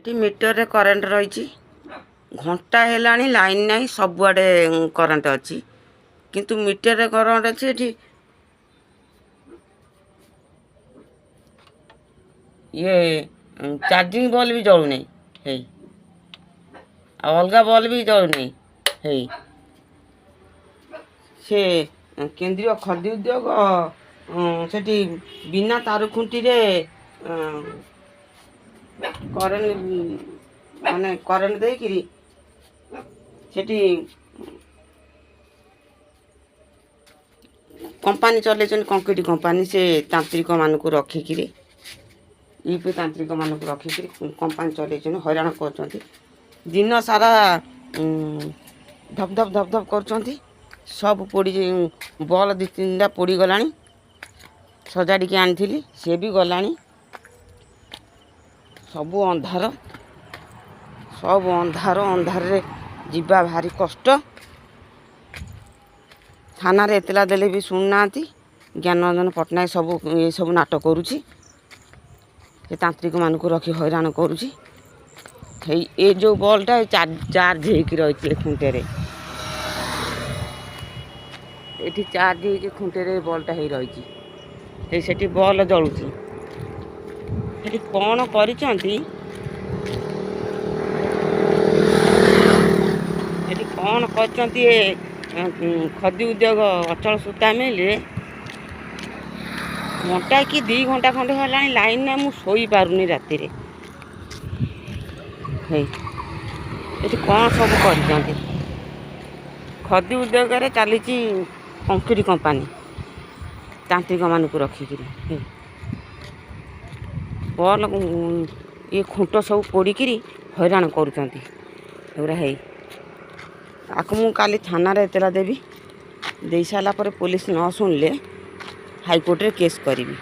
ଏଠି ମିଟରରେ କରେଣ୍ଟ ରହିଛି। ଘଣ୍ଟା ହେଲାଣି ଲାଇନ୍ ନାହିଁ, ସବୁଆଡ଼େ କରେଣ୍ଟ ଅଛି, କିନ୍ତୁ ମିଟରରେ କରେଣ୍ଟ ଅଛି। ଏଠି ଇଏ ଚାର୍ଜିଂ ବଲ୍ ବି ଜଳୁନାହିଁ। ହେଇ ଆଉ ଅଲଗା ବଲ୍ ବି ଜଳୁନାହିଁ। ହେଇ ସେ କେନ୍ଦ୍ରୀୟ ଖଦି ଉଦ୍ୟୋଗ ସେଠି ବିନା ତାର ଖୁଣ୍ଟିରେ କରେଣ୍ଟ ଦେଇକିରି ସେଠି କମ୍ପାନୀ ଚଲେଇଛନ୍ତି, କଂକ୍ରିଟ କମ୍ପାନୀ। ସେ ତାନ୍ତ୍ରିକମାନଙ୍କୁ ରଖିକିରି ୟୁପି ତାନ୍ତ୍ରିକମାନଙ୍କୁ ରଖିକିରି କମ୍ପାନୀ ଚଲେଇଛନ୍ତି, ହଇରାଣ କରୁଛନ୍ତି। ଦିନ ସାରା ଧପ୍ ଧପ୍ ଧପ୍ ଧପ୍ କରୁଛନ୍ତି। ସବୁ ପୋଡ଼ି ବଲ୍ 2-3ଟା ପୋଡ଼ିଗଲାଣି। ସଜାଡ଼ିକି ଆଣିଥିଲି, ସେ ବି ଗଲାଣି। ସବୁ ଅନ୍ଧାର, ସବୁ ଅନ୍ଧାର। ଅନ୍ଧାରରେ ଯିବା ଭାରି କଷ୍ଟ। ଥାନାରେ ଏତଲା ଦେଲେ ବି ଶୁଣୁନାହାନ୍ତି। ଜ୍ଞାନରଞ୍ଜନ ପଟ୍ଟନାୟକ ଏସବୁ ନାଟ କରୁଛି। ସେ ତାନ୍ତ୍ରିକମାନଙ୍କୁ ରଖି ହଇରାଣ କରୁଛି। ହେଇ ଏ ଯେଉଁ ବଲ୍ଟା ଚାର୍ଜ ହେଇକି ରହିଛି ଏ ଖୁଣ୍ଟରେ। ଏଠି ଚାର୍ଜ ହେଇକି ଖୁଣ୍ଟରେ ବଲ୍ଟା ହେଇ ରହିଛି। ହେଇ ସେଠି ବଲ୍ ଜଳୁଛି। ସେଠି କ'ଣ କରିଛନ୍ତି? ସେଠି କ'ଣ କରିଛନ୍ତି? ଖଦି ଉଦ୍ୟୋଗ ଅଚଳ ସୂତା ମିଲରେ ଘଣ୍ଟା କି 2 ଘଣ୍ଟା ଖଣ୍ଡେ ହେଲାଣି ଲାଇନ୍ ନାହିଁ। ମୁଁ ଶୋଇପାରୁନି ରାତିରେ। ହେଇ ଏଠି କ'ଣ ସବୁ କରିଛନ୍ତି? ଖଦି ଉଦ୍ୟୋଗରେ ଚାଲିଛି କଂକ୍ରିଟ କମ୍ପାନୀ, ତାନ୍ତ୍ରିକମାନଙ୍କୁ ରଖିକିରି। ବଲ୍ ଇଏ ଖୁଣ୍ଟ ସବୁ ପୋଡ଼ିକିରି ହଇରାଣ କରୁଛନ୍ତି ଏଗୁଡ଼ା। ହେଇ ଆକୁ ମୁଁ କାଲି ଥାନାରେ ଏତଲା ଦେବି। ଦେଇ ସାରିଲା ପରେ ପୋଲିସ ନ ଶୁଣିଲେ ହାଇକୋର୍ଟରେ କେସ୍ କରିବି।